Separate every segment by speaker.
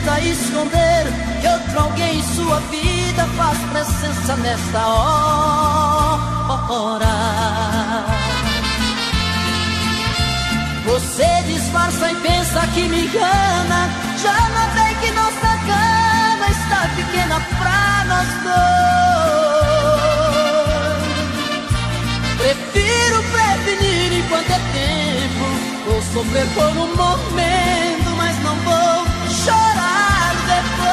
Speaker 1: tenta esconder que outro alguém em sua vida faz presença nesta hora. Você disfarça e pensa que me engana. Já notei que nossa cama está pequena pra nós dois. Prefiro prevenir enquanto é tempo. Vou sofrer por um momento, mas não vou chorar depois.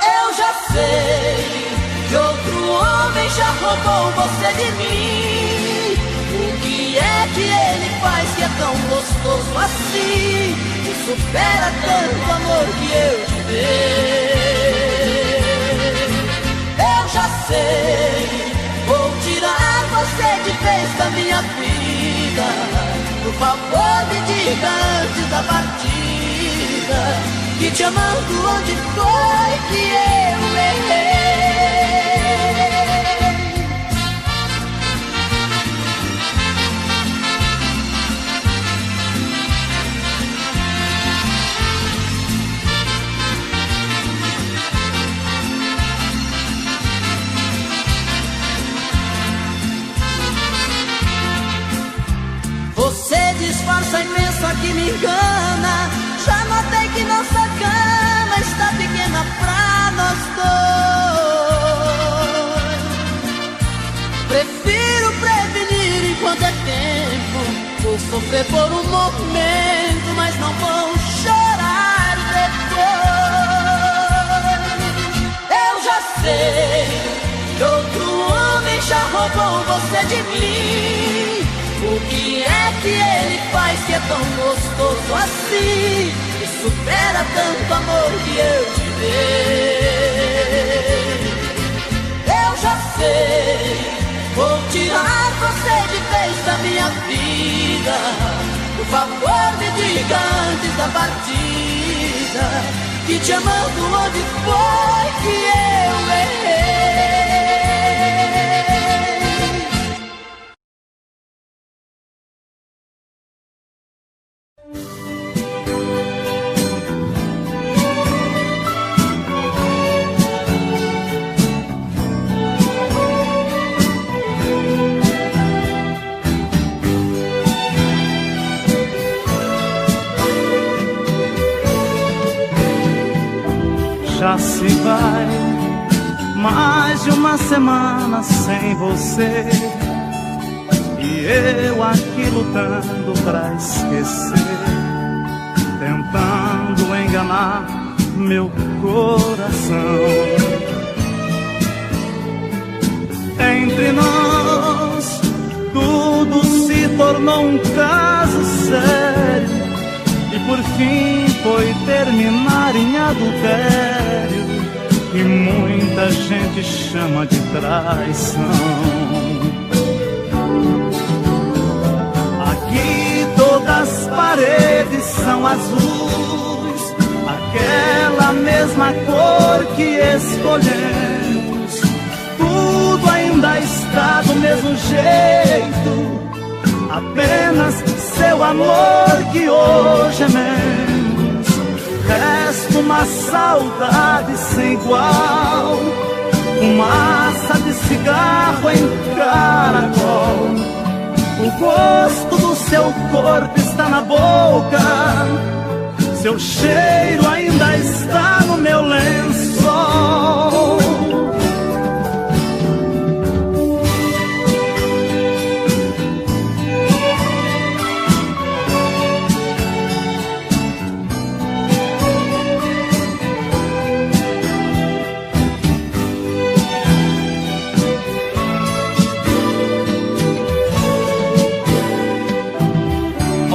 Speaker 1: Eu já sei que outro homem já roubou você de mim. O que é que ele faz que é tão gostoso assim? Que supera tanto amor que eu te dei. Eu já sei, vou tirar você de vez da minha vida. Por favor me diga antes da partida que te amando onde foi que eu errei. Você disfarça e pensa que me engana. Já notei que nossa cama está pequena pra nós dois. Prefiro prevenir enquanto é tempo. Vou sofrer por um momento, mas não vou chorar depois. Eu já sei que outro homem já roubou você de mim. O que é que ele faz que é tão gostoso assim? Que supera tanto amor que eu te dei. Eu já sei, vou tirar você de vez da minha vida. Por favor me diga antes da partida que te amando onde foi que eu errei.
Speaker 2: Já se vai mais de uma semana sem você, e eu aqui lutando pra esquecer, tentando enganar meu coração. Entre nós tudo se tornou um caso sério, e por fim foi terminar em adultério, e muita gente chama de traição. Aqui todas as paredes são azuis, aquela mesma cor que escolhemos. Tudo ainda está do mesmo jeito, apenas seu amor que hoje é menos. Resta uma saudade sem igual, fumaça de cigarro em caracol. O gosto do seu corpo está na boca, seu cheiro ainda está no meu lençol.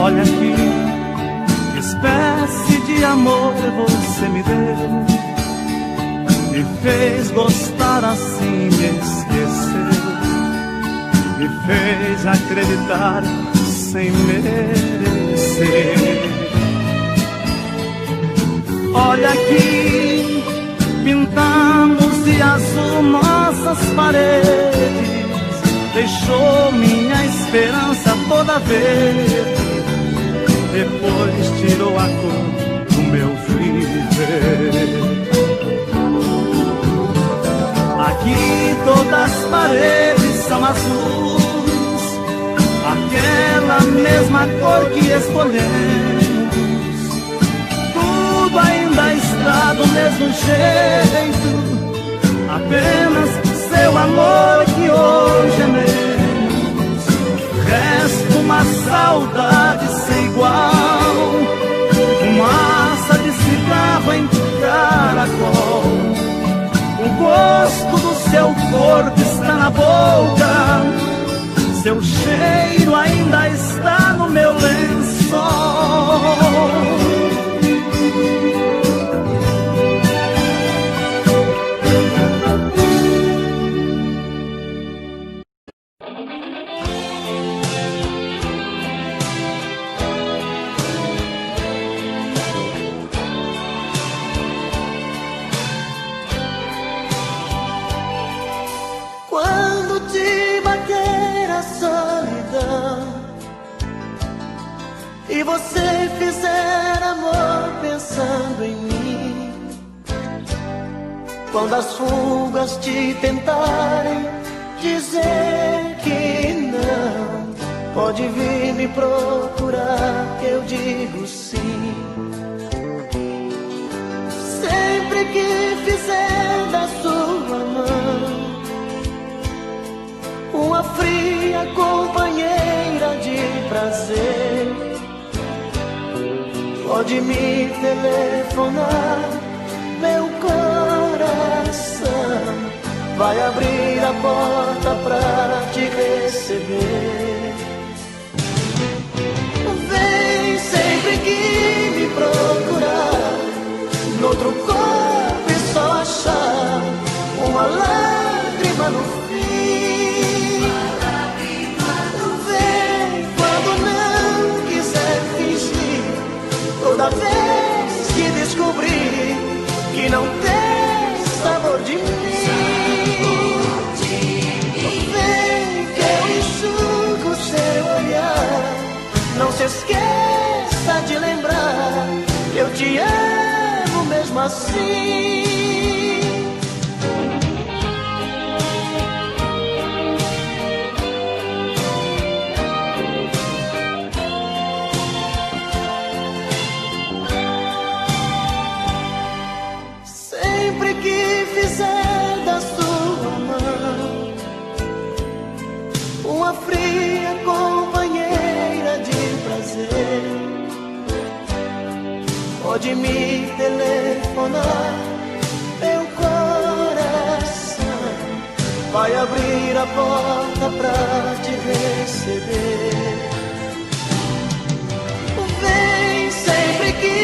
Speaker 2: Olha aqui, que espécie de amor você me deu, me fez gostar assim, me esqueceu, me fez acreditar sem merecer. Olha aqui, pintamos de azul nossas paredes, deixou minha esperança toda verde. Depois tirou a cor meu viver. Aqui todas as paredes são azuis, aquela mesma cor que escolhemos. Tudo ainda está do mesmo jeito, apenas seu amor que hoje é menos. Resta uma saudade sem igual, fumaça de cigarro em caracol. O gosto do seu corpo está na boca, seu cheiro ainda está no meu lençol.
Speaker 1: Quando te bater a solidão e você fizer amor pensando em mim, quando as fugas te tentarem dizer que não, pode vir me procurar que eu digo sim. Sempre que fizer da sua mão uma fria companheira de prazer, pode me telefonar, meu coração vai abrir a porta pra te receber. Vem sempre que me procurar, noutro corpo e só achar uma lágrima no fim. Vem quando não quiser fingir, toda vez que descobrir que não tem sabor de mim. Vem que eu enxugo seu olhar, não se esqueça de lembrar que eu te amo mesmo assim. Sempre que fizer da sua mão uma fria companheira de prazer, pode me telefonar, meu coração vai abrir a porta pra te receber. Vem sempre que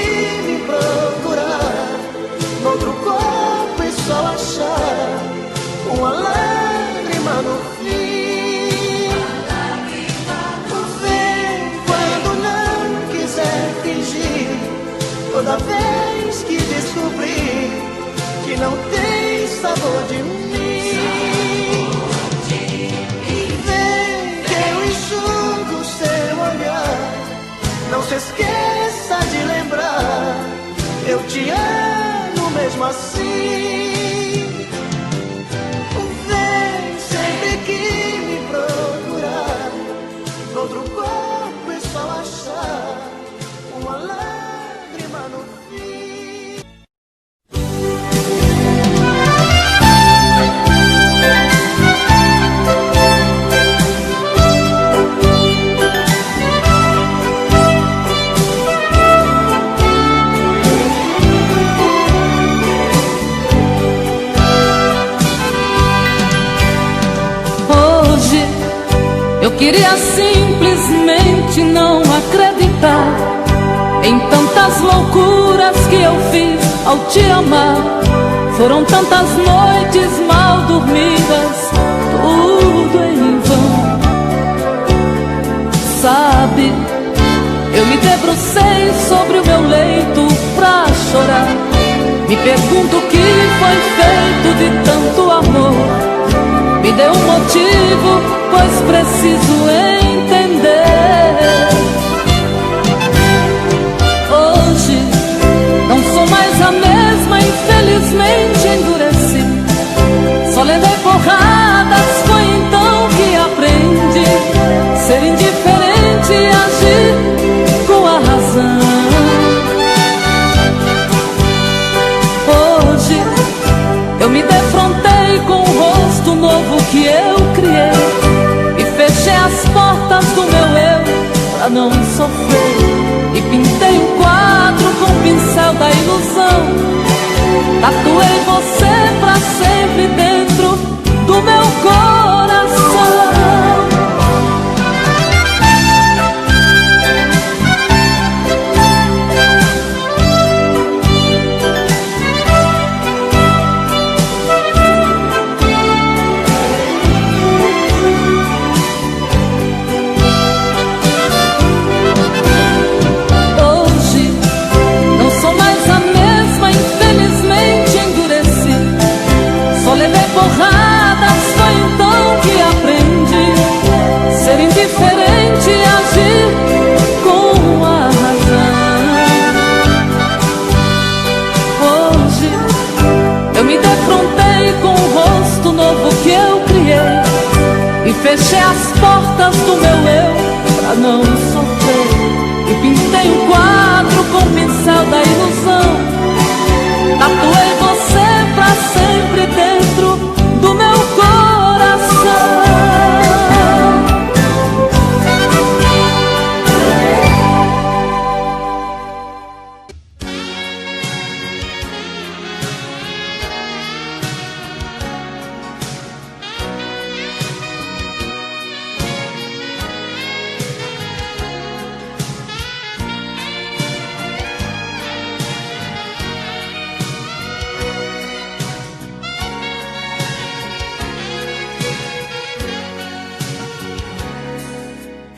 Speaker 1: me procurar, noutro corpo e só achar uma lágrima no fim. Vem quando não quiser fingir, toda vez que descobrir que não tem sabor de mim. Vem que eu enxugo seu olhar, não se esqueça de lembrar, eu te amo mesmo assim. Vem sempre que me procurar, noutro corpo e só achar uma lágrima no fim.
Speaker 3: Eu queria simplesmente não acreditar em tantas loucuras que eu fiz ao te amar. Foram tantas noites mal dormidas, tudo em vão. Sabe, eu me debrucei sobre o meu leito pra chorar. Me pergunto o que foi feito de tanto amor. Me dê um motivo, pois preciso entender. Hoje e pintei um quadro com o pincel da ilusão. Tatuei você pra sempre dentro do meu coração. Porradas, foi então que aprendi ser indiferente e agir com a razão. Hoje eu me defrontei com o rosto novo que eu criei e fechei as portas do meu eu pra não sofrer. E pintei um quadro com o pincel da ilusão. Tatuei você pra sempre dentro do meu coração.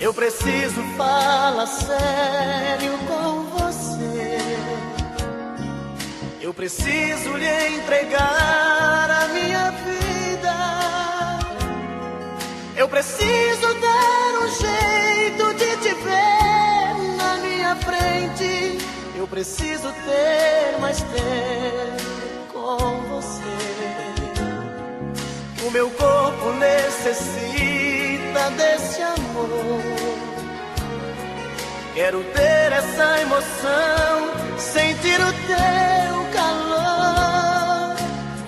Speaker 1: Eu preciso falar sério com você. Eu preciso lhe entregar a minha vida. Eu preciso dar um jeito de te ver na minha frente. Eu preciso ter mais tempo com você. O meu corpo necessita desse amor. Quero ter essa emoção, sentir o teu calor,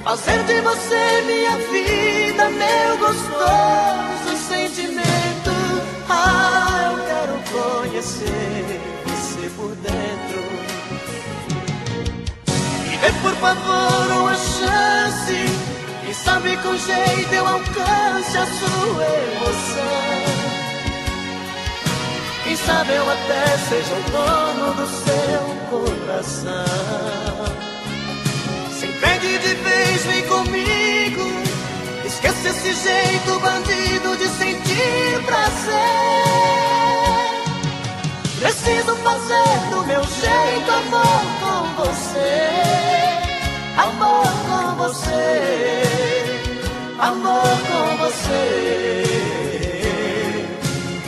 Speaker 1: fazer de você minha vida, meu gostoso sentimento. Ah, eu quero conhecer você por dentro. Me dê por favor uma chance, quem sabe com jeito eu alcance a sua emoção. Quem sabe eu até seja o dono do seu coração. Se entregue de vez, vem comigo. Esqueça esse jeito bandido de sentir prazer. Preciso fazer do meu jeito amor com você. Amor com você. Amor com você.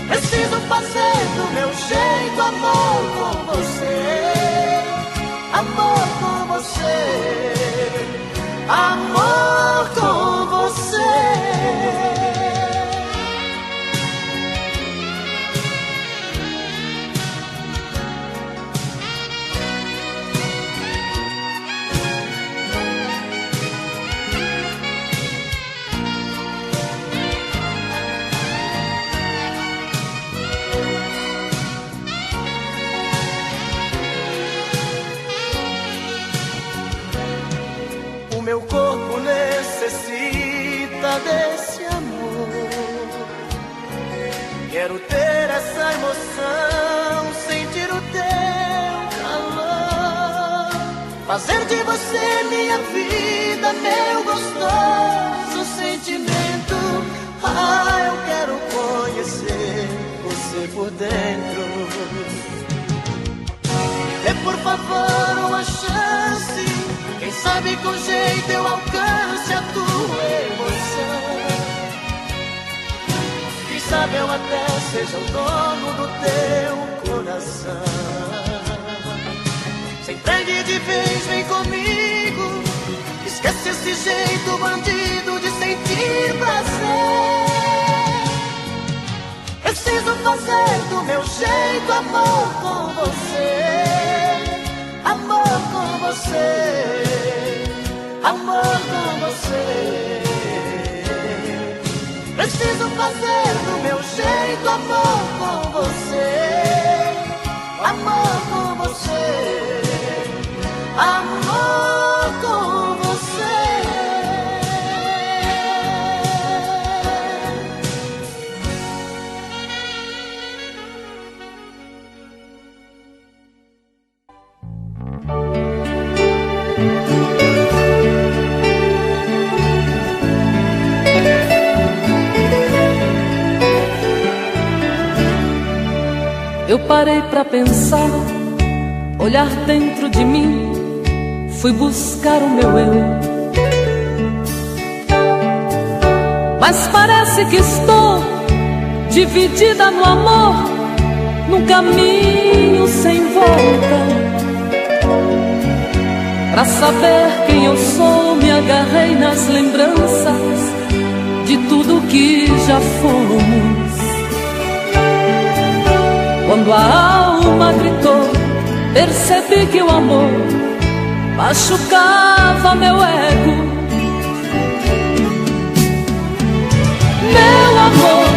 Speaker 1: Preciso fazer do meu jeito amor com você. Amor com você. Amor com você. Meu corpo necessita desse amor. Quero ter essa emoção, sentir o teu calor, fazer de você minha vida, meu gostoso sentimento. Ah, eu quero conhecer você por dentro. Dê por favor uma chance, quem sabe com jeito eu alcance a tua emoção. Quem sabe eu até seja o dono do teu coração. Se entregue de vez, vem comigo. Esquece esse jeito bandido de sentir prazer. Preciso fazer do meu jeito amor com você. Amor com você, amor com você. Preciso fazer do meu jeito amor com você. Amor
Speaker 3: parei pra pensar, olhar dentro de mim, fui buscar o meu eu. Mas parece que estou dividida no amor, num caminho sem volta. Pra saber quem eu sou, me agarrei nas lembranças de tudo que já fomos. Quando a alma gritou, percebi que o amor machucava meu ego. Meu amor,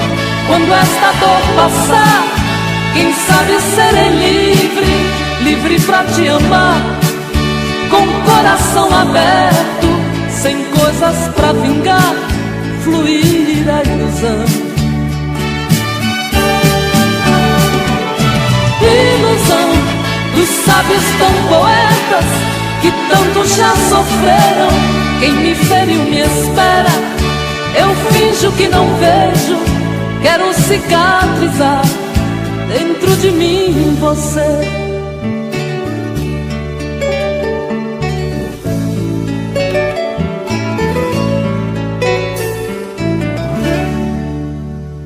Speaker 3: quando esta dor passar, quem sabe serei livre, livre pra te amar, com coração aberto, sem coisas pra vingar, fluir a ilusão. Ilusão dos sábios tão poetas que tanto já sofreram. Quem me feriu me espera, eu finjo que não vejo, quero cicatrizar dentro de mim você.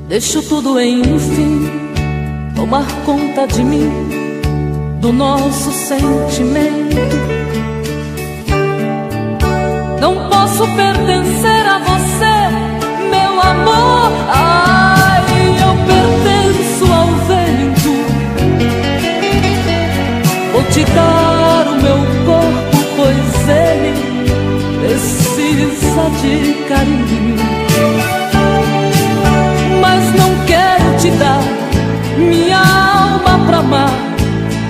Speaker 3: Deixo tudo enfim tomar conta de mim, do nosso sentimento. Não posso pertencer a você, meu amor. Ai, eu pertenço ao vento. Vou te dar o meu corpo, pois ele precisa de carinho. Mas não quero te dar minha alma pra amar,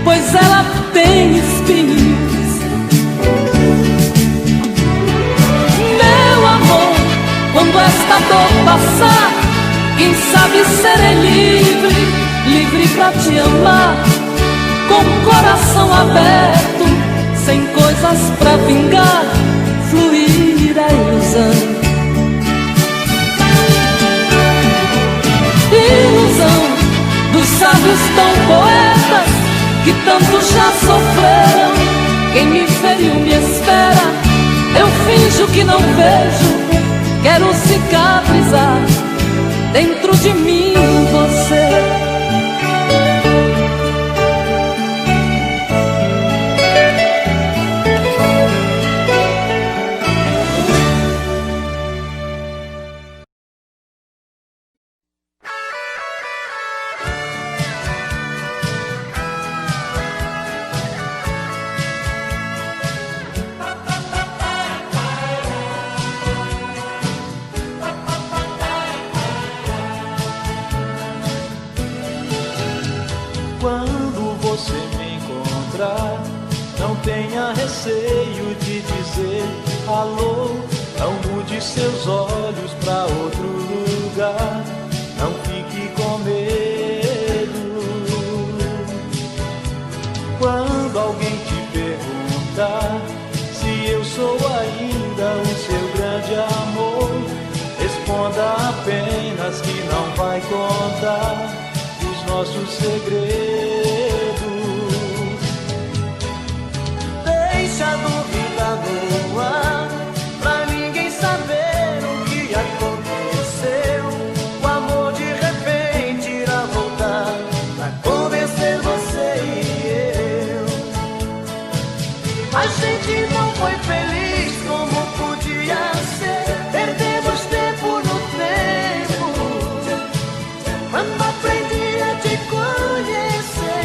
Speaker 3: pois ela tem espinhos. Meu amor, quando esta dor passar, quem sabe serei livre, livre pra te amar, com coração aberto, sem coisas pra vingar, fluir a ilusão. Ilusão dos sábios tão poetas que tanto já sofreram. Quem me feriu me espera, eu finjo que não vejo, quero cicatrizar dentro de mim você.
Speaker 4: Quando você me encontrar, não tenha receio de dizer alô. Não mude seus olhos pra outro lugar, não fique com medo. Quando alguém te perguntar se eu sou ainda o seu grande amor, responda apenas que não vai contar nossos segredos. Deixa a dúvida no ar, pra ninguém saber o que aconteceu. O amor de repente irá voltar pra convencer você e eu. A gente não foi feliz como podia ser, perdemos tempo no tempo. Quando aprendi a te conhecer,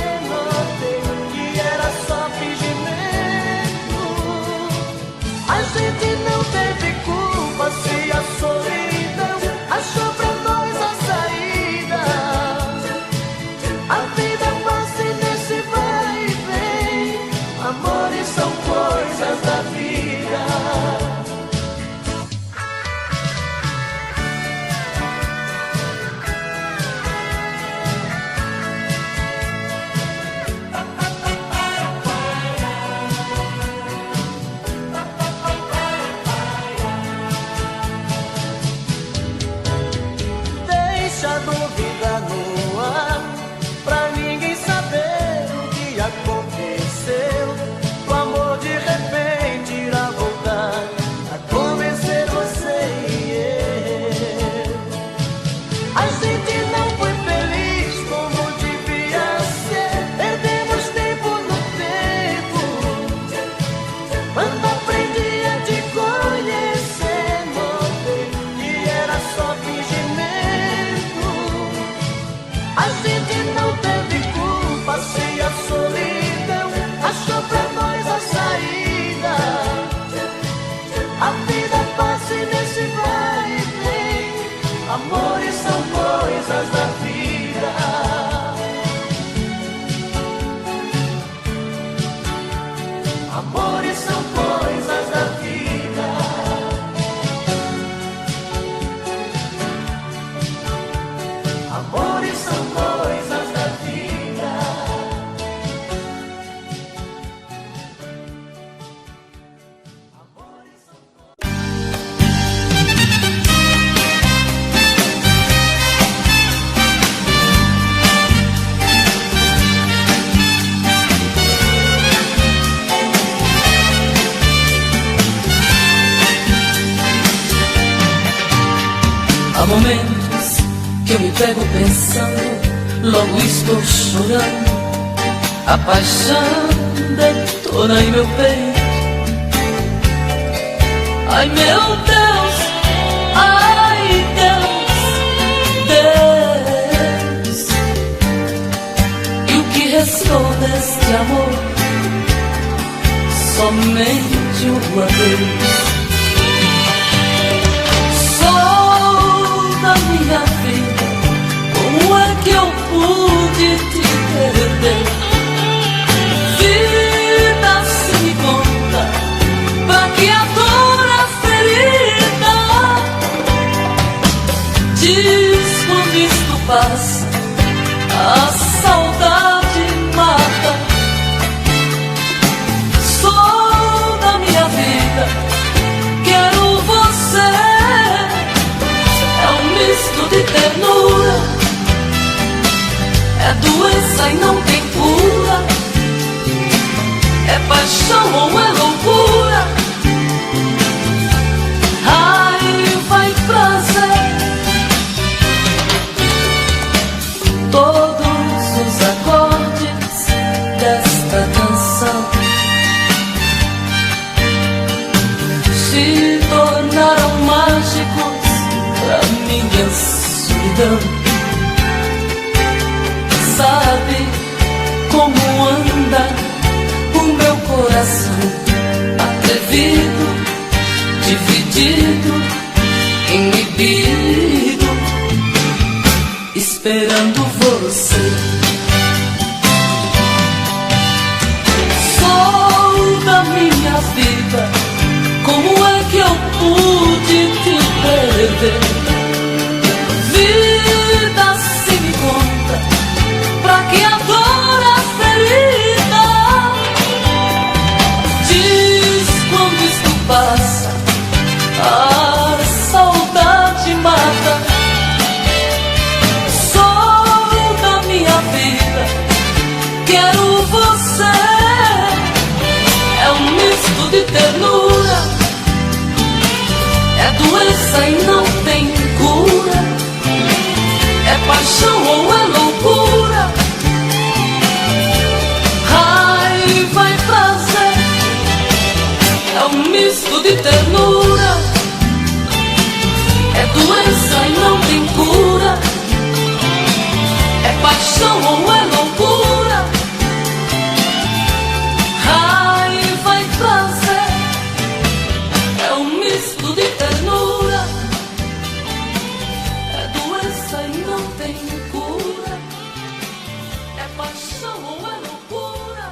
Speaker 3: momentos que eu me pego pensando, logo estou chorando. A paixão detona em meu peito. Ai meu Deus, ai Deus, Deus. E o que restou deste amor? Somente um adeus. Sou da minha vida, como é que eu pude te perder? Vida, se me conta, pra que a dor, a ferida? Diz quando isto passa, a saudade mata. Sou da minha vida, quero você. É um misto de ternura, é doença e não tem cura. É paixão ou é loucura? Raiva e prazer. Todos os acordes desta canção se tornaram mágicos pra minha solidão. Sabe como anda o meu coração, atrevido, dividido, inibido, esperando você. Sou da minha vida, como é que eu pude te perder? Vida, se me conta, pra que a dor, a ferida? Diz quando isto passa, a saudade mata. Sou da minha vida, quero você. É um misto de ternura, é doença e não tem cura. É paixão ou é loucura? Raiva e prazer. É um misto de ternura, é doença e não tem cura. É paixão ou é loucura? Raiva e prazer. É um misto de ternura, é doença e não tem cura. É paixão ou é loucura?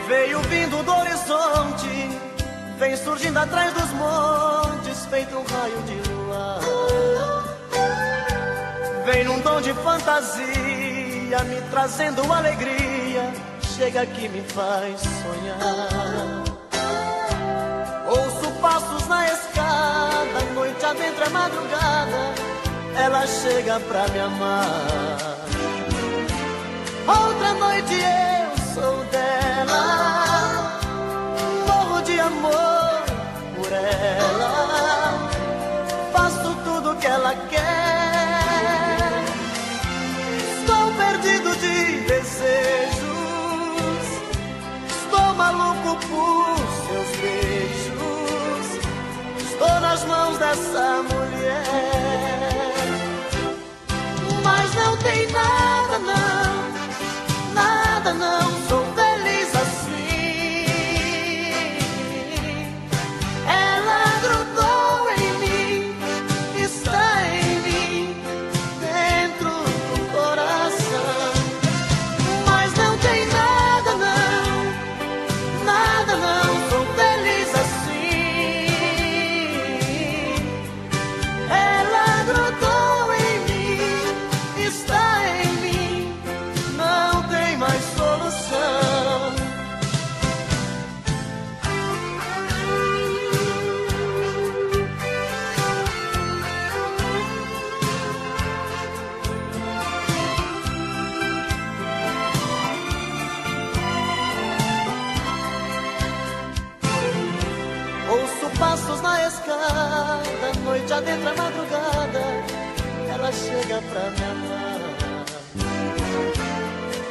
Speaker 4: Veio vindo do horizonte, vem surgindo atrás dos montes, feito um raio de luar. Vem num tom de fantasia, me trazendo alegria, chega aqui me faz sonhar. Ouço passos na escada, noite adentro é madrugada, ela chega pra me amar. Outra noite eu sou dela, morro de amor por ela, faço tudo que ela quer. Estou perdido de desejos, estou maluco por seus beijos, estou nas mãos dessa mulher. Mas não tem nada não, nada não, sou feliz assim. Ela grudou em mim, está em mim, noite adentra a madrugada, ela chega pra me amar.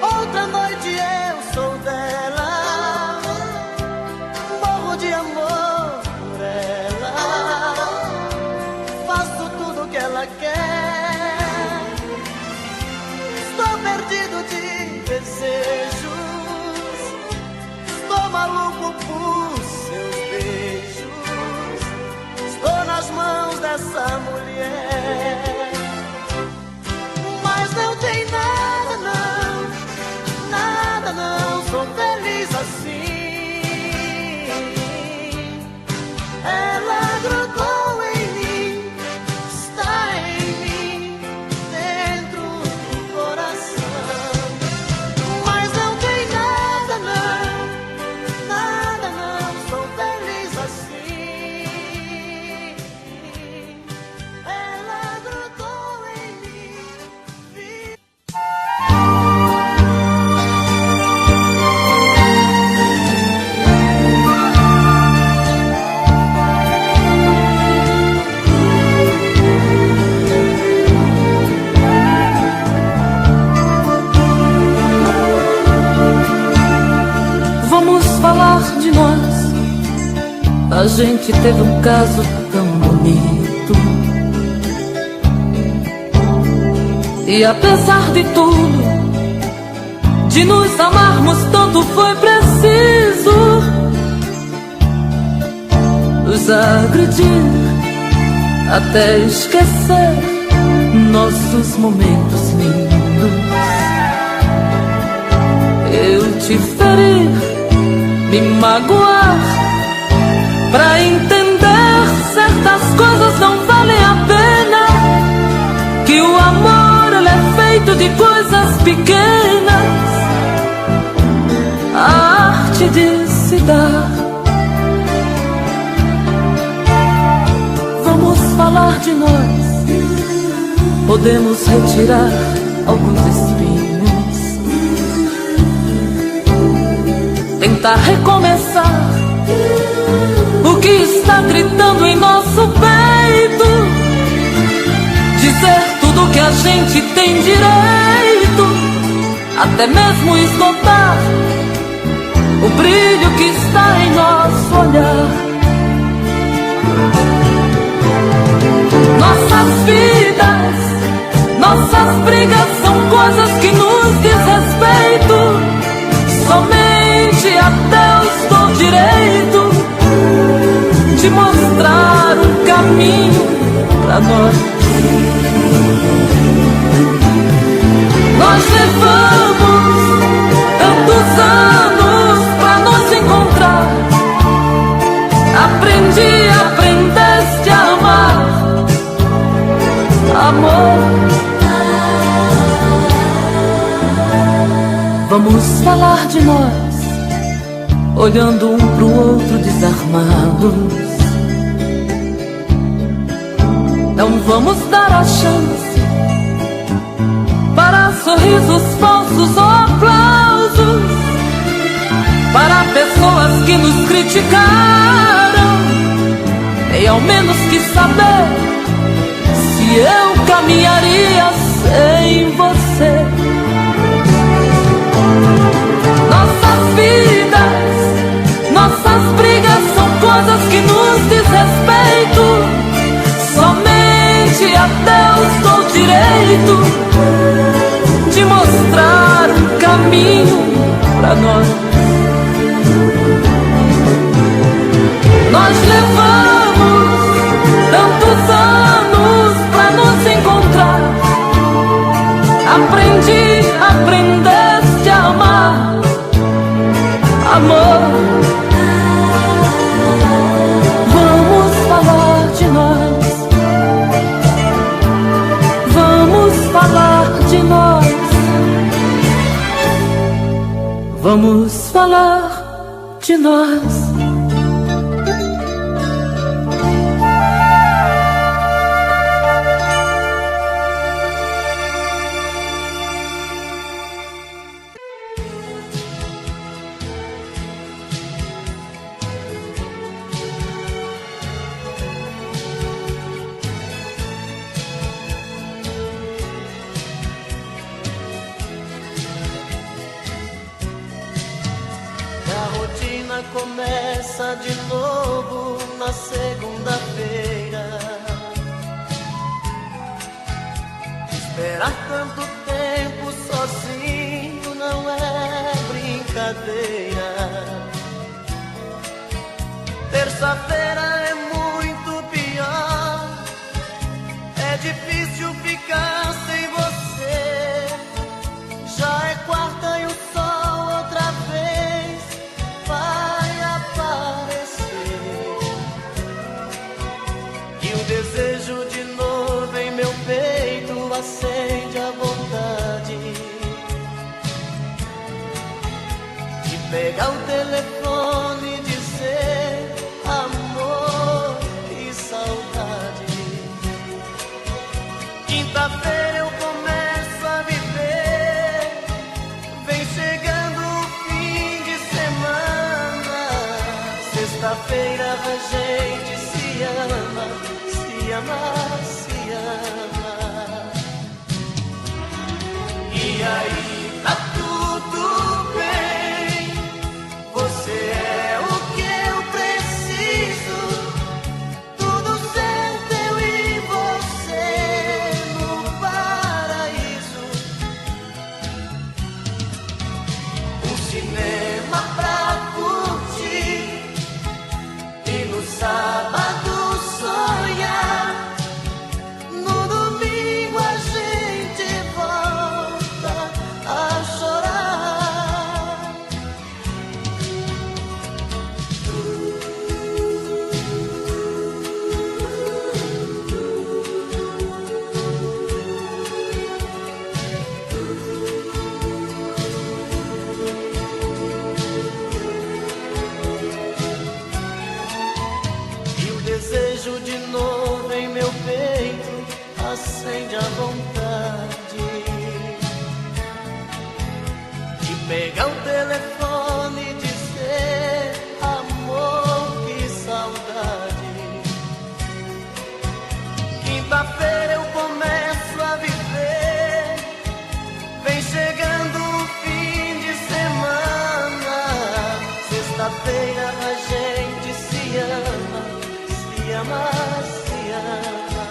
Speaker 4: Outra noite eu sou dela, morro de amor por ela, faço tudo que ela quer, estou perdido de desejos, estou maluco por seus beijos, estou nas mãos dessa mulher. Mas não tem nada não, nada não, sou feliz assim. Ela grudou em mim, está em mim, dentro do coração. Mas não tem nada não, sou feliz assim. Ela grudou em mim.
Speaker 3: Vamos falar de nós. A gente teve um caso tão bonito, e apesar de tudo, de nos amarmos tanto, foi preciso nos agredir até esquecer nossos momentos lindos. Eu te ferir, me magoar, pra entender certas coisas não valem a pena, que o amor ele é feito de coisas pequenas, a arte de se dar. Vamos falar de nós, podemos retirar alguns espinhos, tentar recomeçar o que está gritando em nosso peito, dizer tudo que a gente tem direito, até mesmo esgotar o brilho que está em nosso olhar. Nossas vidas, nossas brigas são coisas que nos diz respeito, somente a Deus dou direito de mostrar um caminho pra nós. Nós levamos tantos anos pra nos encontrar. Aprendeste a amar, amor. Vamos falar de nós, olhando um pro outro desarmados. Não vamos dar a chance para sorrisos falsos ou aplausos, para pessoas que nos criticaram. Nem ao menos quis saber se eu caminharia sem você. Nossas vidas, nossas brigas são coisas que nos diz respeito, somente a Deus dou direito de mostrar um caminho pra nós. Nós levamos tantos anos pra nos encontrar. Aprendeste a amar, amor. Vamos falar de nós, vamos falar de nós, vamos falar de nós.
Speaker 4: começa de novo na segunda-feira. Esperar tanto tempo sozinho não é brincadeira. Terça-feira é muito pior. É difícil ficar sem você. Já é quarta e o sol outra vez vai aparecer. E o desejo de novo em meu peito acende a vontade de pegar o telefone e dizer amor e saudade. Quinta-feira eu começo a viver, vem chegando o fim de semana. Sexta-feira a gente se ama, se ama, se ama. E aí tá tudo bem, você é o que eu preciso. Tudo certo, eu e você no paraíso. Um cinema pra curtir e no sábado sonhar. No domingo a gente volta a chorar. E o desejo de novo em meu peito acende a vontade de pegar o telefone e dizer amor, que saudade. Quinta-feira eu começo a viver, vem chegando o fim de semana. Sexta-feira a gente se ama, se ama, se ama.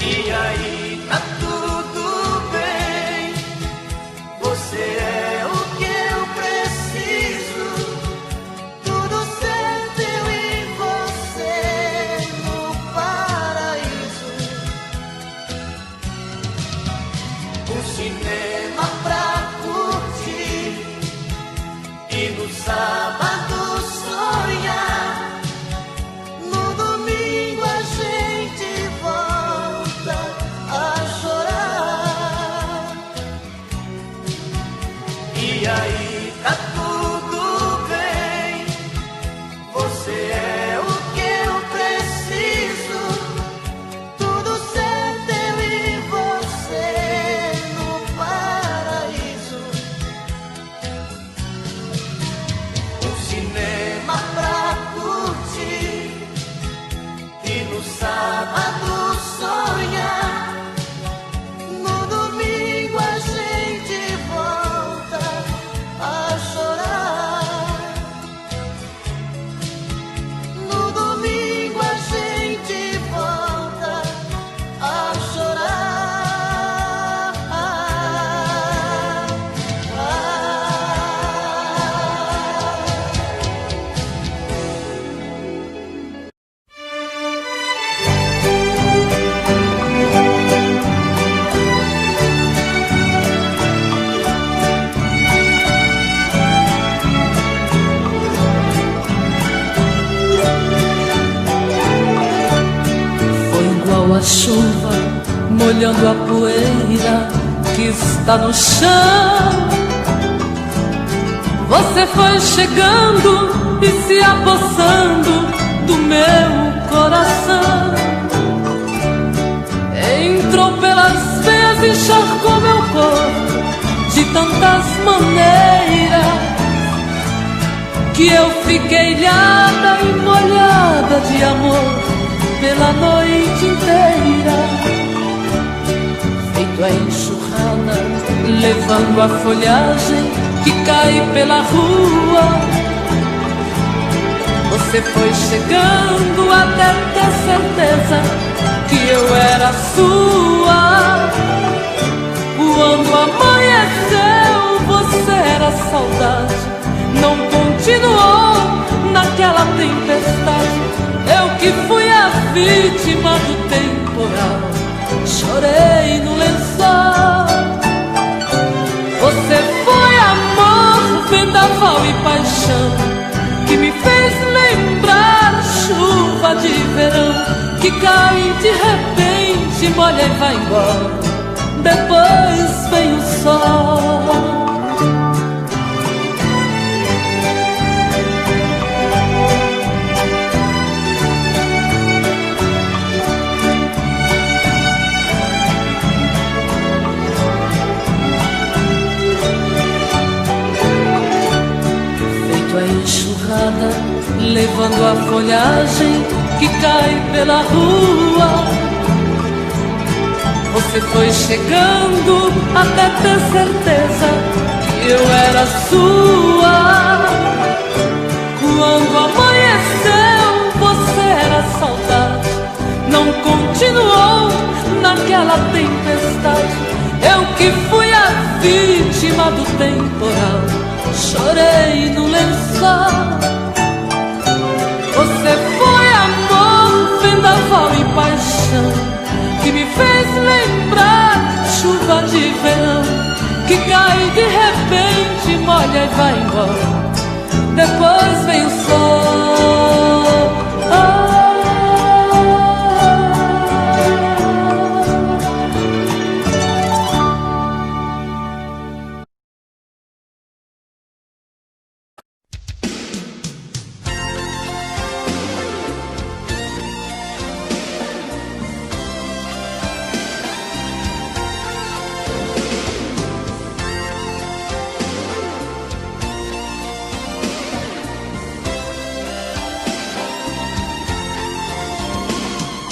Speaker 4: E aí tá tudo bem, você é o que eu preciso. Tudo certo, eu e você no paraíso. Um cinema pra curtir e no sábado sonhar. No domingo a gente volta a chorar. E aí tá tudo bem, você é o que eu preciso. Tudo certo, eu e você no paraíso. Um cinema pra curtir e no sábado sonhar. No domingo a gente volta a chorar. No domingo a gente volta a chorar.
Speaker 3: Foi igual a chuva molhando a poeira que está no chão. Você foi chegando e se apossando do meu coração. Entrou pelas veias e encharcou meu corpo de tantas maneiras que eu fiquei ilhada e molhada de amor pela noite inteira. Feito a enxurrada, levando a folhagem que caí pela rua. Você foi chegando até ter certeza que eu era sua. Quando amanheceu, você era saudade. Não continuou naquela tempestade. Eu que fui a vítima do temporal, chorei no lençol. Você foi amor, vendaval e paixão, que me fez lembrar chuva de verão, que cai de repente, molha e vai embora. Depois vem o sol. Levando a folhagem que cai pela rua. Você foi chegando até ter certeza que eu era sua. Quando amanheceu, você era saudade. Não continuou naquela tempestade. Eu que fui a vítima do temporal, chorei no lençol. Você foi amor, vendaval e paixão, que me fez lembrar chuva de verão, que cai de repente, molha e vai embora. Depois vem o sol.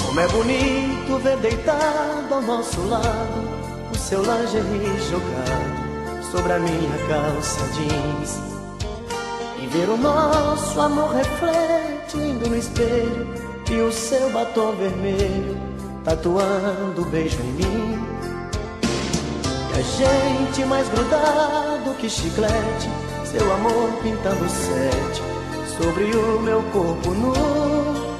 Speaker 4: Como é bonito ver deitado ao nosso lado o seu lingerie jogado sobre a minha calça jeans, e ver o nosso amor refletindo no espelho e o seu batom vermelho tatuando beijo em mim. E a gente mais grudado que chiclete, seu amor pintando sete sobre o meu corpo nu.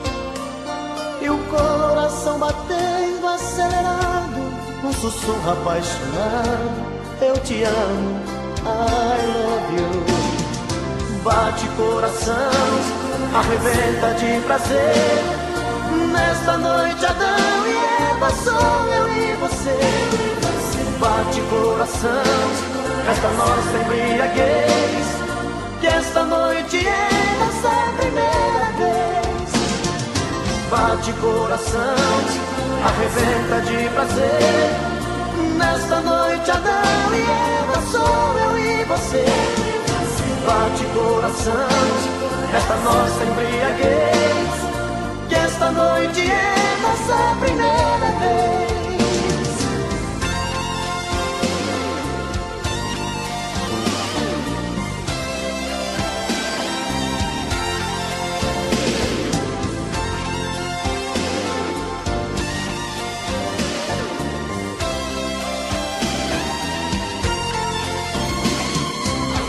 Speaker 4: E o coração batendo acelerado, um sussurro apaixonado: eu te amo, I love you. Bate coração, arrebenta de prazer. Nesta noite Adão e Eva, sou eu e você. Bate coração, esta nossa embriaguez, que esta noite é nossa primeira vez. Bate coração, arrebenta de prazer. Nesta noite Adão e Eva, sou eu e você. Bate coração, esta nossa embriaguez, que esta noite é nossa primeira vez.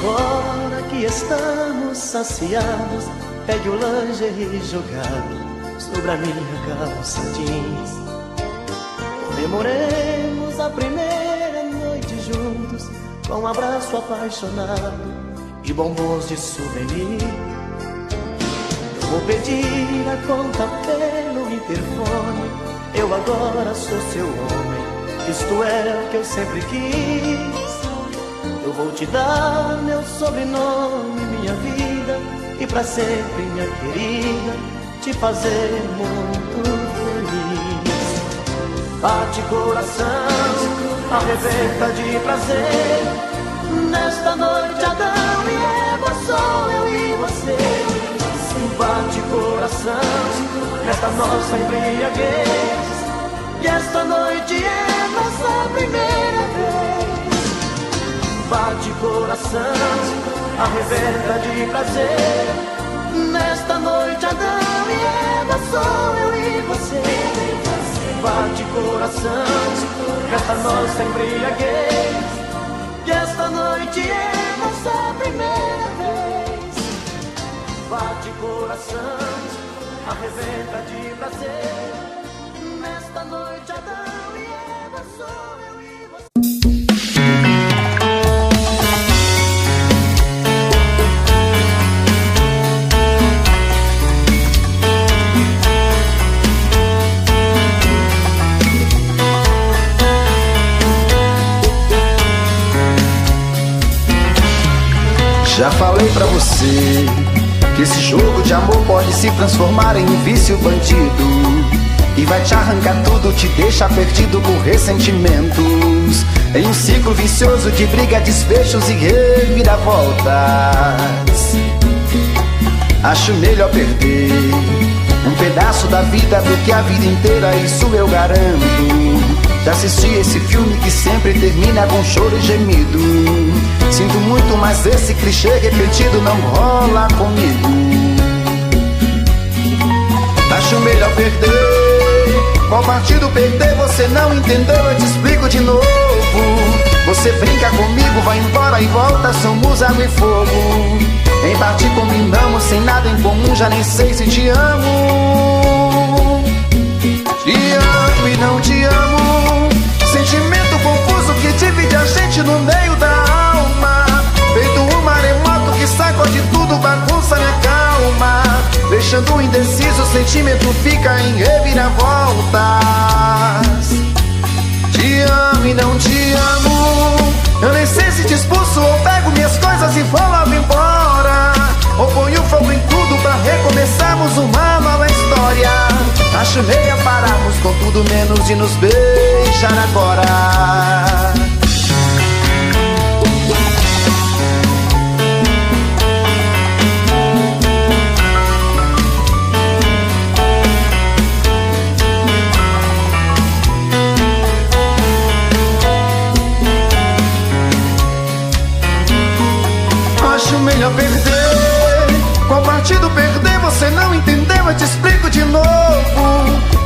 Speaker 4: Agora que estamos saciados, pegue o lingerie jogado sobre a minha calça jeans. Comemoremos a primeira noite juntos, com um abraço apaixonado e bombons de souvenir. Eu vou pedir a conta pelo interfone, eu agora sou seu homem, isto é o que eu sempre quis. Eu vou te dar meu sobrenome, minha vida, e pra sempre, minha querida, te fazer muito feliz. Bate coração, arrebenta de prazer. Nesta noite Adão e Eva, sou eu e você. Bate coração, nesta nossa embriaguez, e esta noite é nossa primeira vez. Bate coração, coração arrebenta de prazer. Nesta noite Adão e Eva, sou eu e você. Bate coração, nesta nossa embriaguez, que esta noite é nossa primeira vez. Bate coração, arrebenta de prazer. Nesta noite Adão e Eva, sou eu e você.
Speaker 5: Já falei pra você que esse jogo de amor pode se transformar em um vício bandido, e vai te arrancar tudo, te deixar perdido por ressentimentos, em um ciclo vicioso de briga, desfechos e reviravoltas. Acho melhor perder um pedaço da vida do que a vida inteira, isso eu garanto. Já assisti esse filme que sempre termina com choro e gemido. Sinto muito, mas esse clichê repetido não rola comigo. Acho melhor perder. Qual partido perder? Você não entendeu, eu te explico de novo. Você brinca comigo, vai embora e volta, somos água e fogo. Em parte combinamos, sem nada em comum, já nem sei se te amo. Te amo e não te amo, sentimento confuso que divide a gente no meio da alma. Feito um maremoto que sacode tudo, bagunça minha calma, deixando indeciso, o sentimento fica em reviravoltas. Te amo e não te amo, eu nem sei se te expulso ou pego minhas coisas e vou logo embora, ou ponho fogo em tudo pra recomeçarmos uma nova história. Acho melhor pararmos com tudo menos de nos beijar agora. Acho melhor perder. Qual partido perder? Você não entendeu, eu te explico de novo.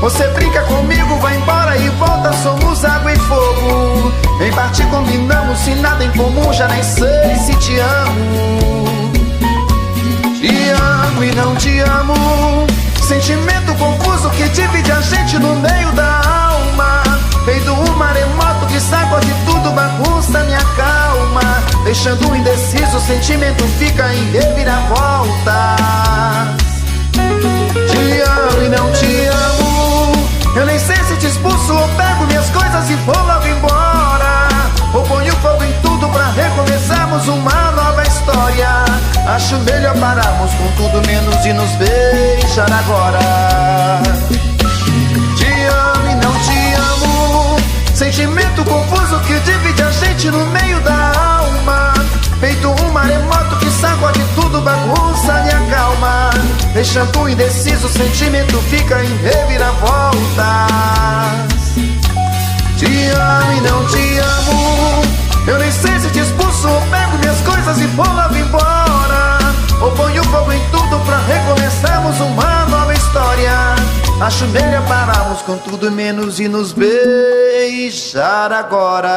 Speaker 5: Você brinca comigo, vai embora e volta, somos água e fogo. Em parte combinamos, sem nada em comum, já nem sei se te amo. Te amo e não te amo, sentimento confuso que divide a gente no meio da alma. Feito um maremoto que sacode tudo, bagunça minha calma, deixando indeciso, o sentimento fica em reviravoltas. Te amo e não te amo, eu nem sei se te expulso ou pego minhas coisas e vou logo embora, ou ponho fogo em tudo pra recomeçarmos uma nova história. Acho melhor pararmos com tudo menos de nos beijar agora. Te amo e não te amo, sentimento confuso que divide a gente no meio da alma. Feito um maremoto que sacode tudo, bagunça minha calma, deixando indeciso, o sentimento fica em reviravoltas. Te amo e não te amo, eu nem sei se te expulso ou pego minhas coisas e vou logo embora, ou ponho fogo em tudo pra recomeçarmos uma nova história. Acho melhor pararmos com tudo menos e nos beijar agora.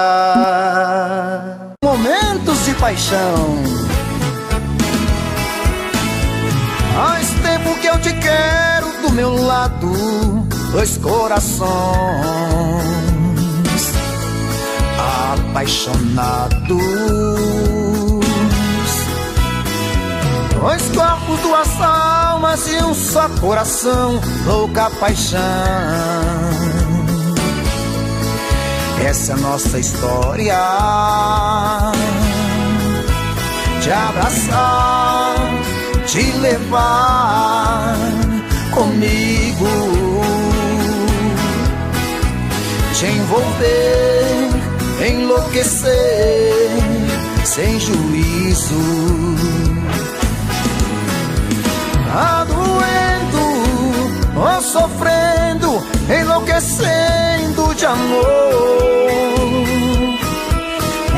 Speaker 4: Momentos de paixão. Faz tempo que eu te quero do meu lado, dois corações apaixonados, dois corpos, duas almas e um só coração, louca paixão. Essa é a nossa história, te abraçar, te levar comigo, te envolver, enlouquecer sem juízo. Tá doendo, ou sofrendo, enlouquecendo de amor.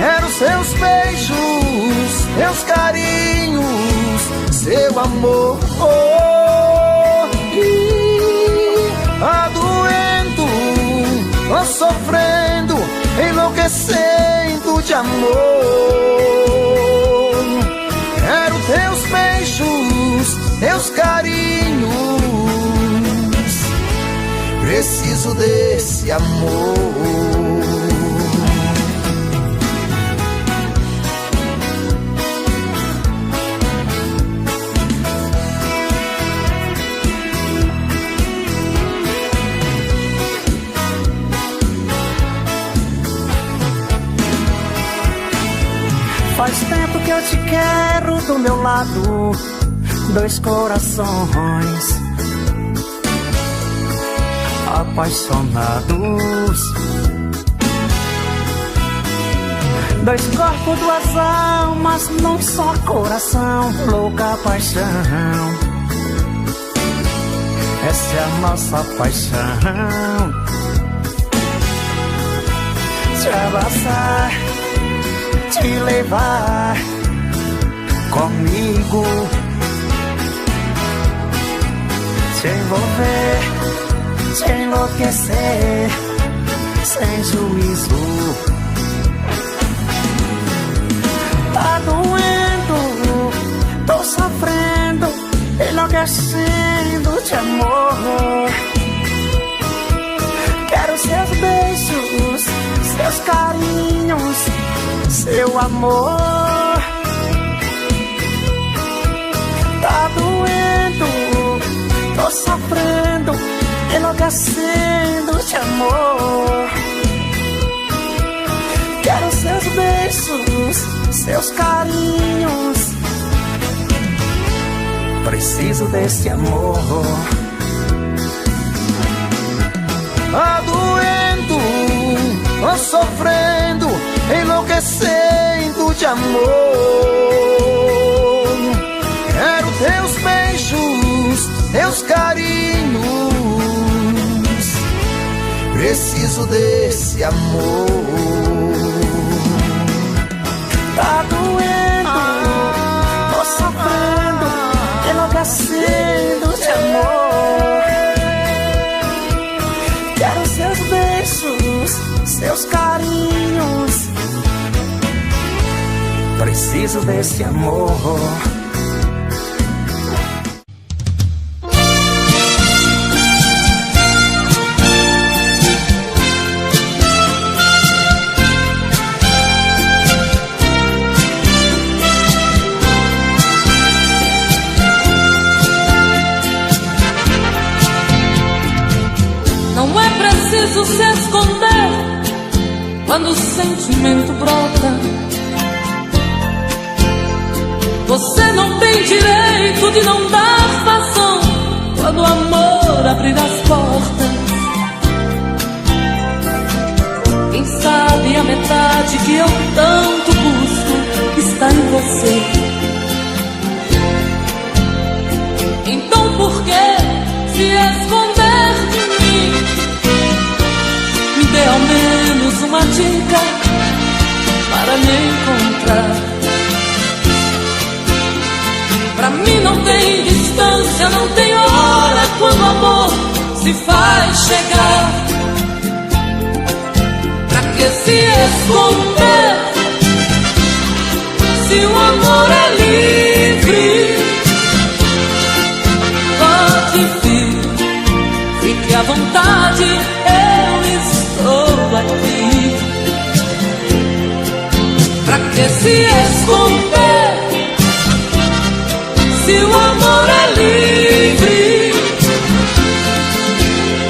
Speaker 4: Quero seus beijos,
Speaker 5: meus carinhos, seu amor. Adoento, sofrendo, enlouquecendo de amor. Quero teus beijos, teus carinhos, preciso desse amor.
Speaker 6: Faz tempo que eu te quero do meu lado, dois corações apaixonados, dois corpos, duas almas num só coração, louca paixão. Essa é a nossa paixão. Te abraçar, te levar comigo, te envolver, te enlouquecer sem juízo. Tá doendo, tô sofrendo, enlouquecendo de amor. Quero seus beijos, seus carinhos, seu amor. Tá doendo, tô sofrendo, enlouquecendo de amor. Quero seus beijos, seus carinhos, preciso desse amor.
Speaker 5: Adoento, sofrendo, enlouquecendo de amor. Quero teus beijos, teus carinhos, preciso desse amor.
Speaker 6: Tá doendo, tô sofrendo, enlouquecendo de amor. Quero seus beijos, seus carinhos, preciso desse amor.
Speaker 3: Se esconder quando o sentimento brota. Você não tem direito de não dar vazão quando o amor abrir as portas. Quem sabe a metade que eu tanto busco está em você. Então por que se esconder de mim? Me dê ao menos uma dica para me encontrar. Pra mim não tem distância, não tem hora quando o amor se faz chegar. Pra que se esconder se o amor é livre? Pode vir, fique à vontade, eu estou aqui. Pra que se esconder se o amor é livre?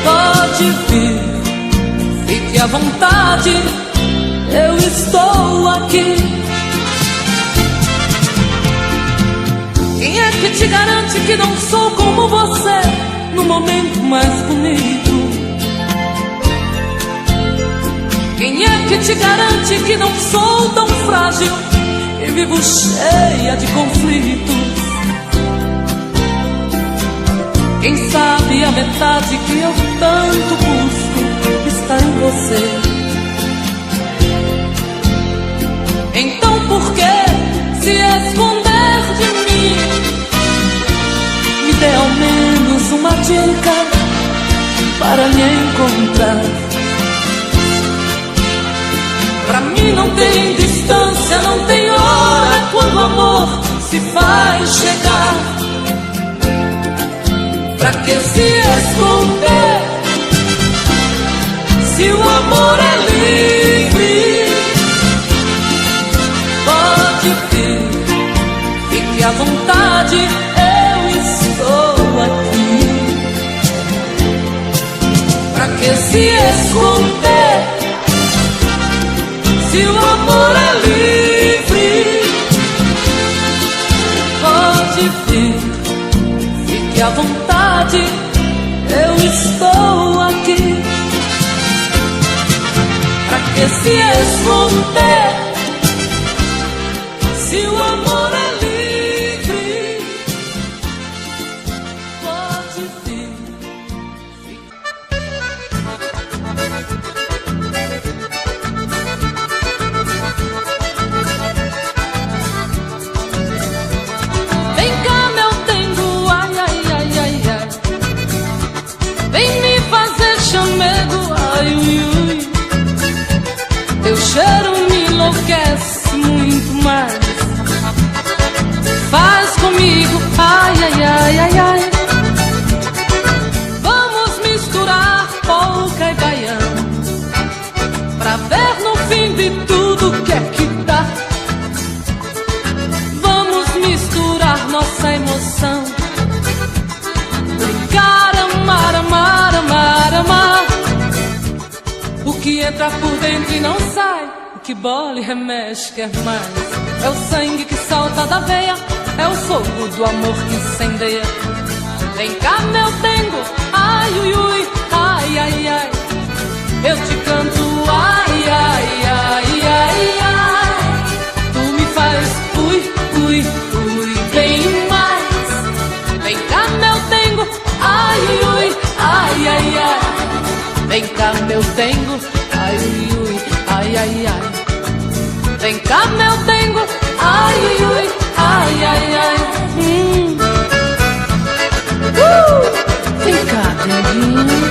Speaker 3: Pode vir, fique à vontade, eu estou aqui. Quem é que te garante que não sou como você no momento mais bonito? Quem é que te garante que não sou tão frágil e vivo cheia de conflitos? Quem sabe a metade que eu tanto busco está em você. Então por que se se faz chegar. Pra que se esconder, se o amor é livre? Pode vir, fique à vontade, eu estou aqui. Pra que se esconder, se o amor é livre? Pode vir, fique à vontade, eu estou aqui. Pra que se esconder, se o amor é livre? Pode vir. Vem cá, meu dengo, ai, ai, ai, ai, ai. Vem me fazer chamego, ai, ui, ui. Teu cheiro me enlouquece muito mais. Faz comigo, ai, ai, ai, ai, ai. Vamos misturar polca e baião, pra ver no fim de tudo que é que dá. Vamos misturar nossa emoção, brincar, amar, amar, amar, amar. O que entra por dentro e não sai, o que bola e remexe quer mais. É o sangue que salta da veia, é o fogo do amor que incendeia. Vem cá, meu dengo, ai, ui, ui, ai, ai, ai. Eu te canto, ai, ai, ai, ai, ai. Tu me faz, ui, ui, ui, bem mais. Vem cá, meu dengo, ai, ui, ui, ai, ai, ai. Vem cá, meu dengo, ai, ui, ui, ai, ai, ai. Vem cá, meu dengo, ai, ui, ui, ai, ai, ai. Vem cá, denguinho.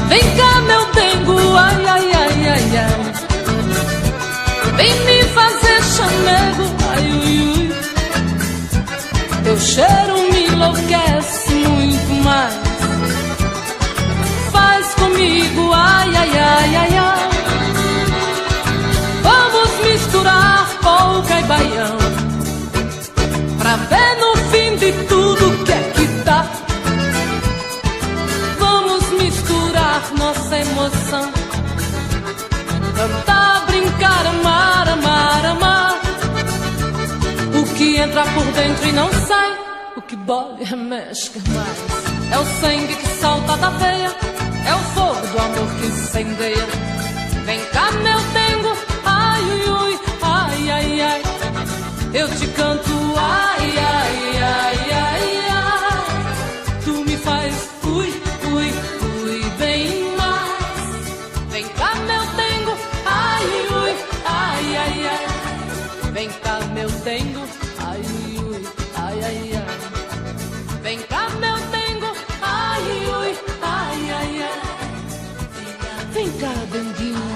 Speaker 3: Vem cá, meu dengo, ai, ai, ai, ai, ai. Vem me fazer chamego, ai, ui, ui. Teu cheiro me enlouquece muito mais. Faz comigo, ai, ai, ai, ai, ai. Vamos misturar polca e baião, pra ver no fim de tudo que é que dá. Vamos misturar nossa emoção, cantar, brincar, amar, amar, amar. O que entra por dentro e não sai, o que bola e remexe quer mais. É o sangue que salta da veia, é o fogo do amor que incendeia. Vem cá, meu dengo, ai, ui, ui, ai, ai, ai. Eu te canto, ai, ai, ai, ai, ai. Tu me faz, ui, ui, ui, bem mais. Vem cá, meu dengo, ai, ui, ui, ai, ai, ai. Vem cá, meu dengo, ai, ui, ui, ai, ai, ai. Vem cá, meu dengo, ai, ui, ai, ai, ai. Vem cá, denguinho.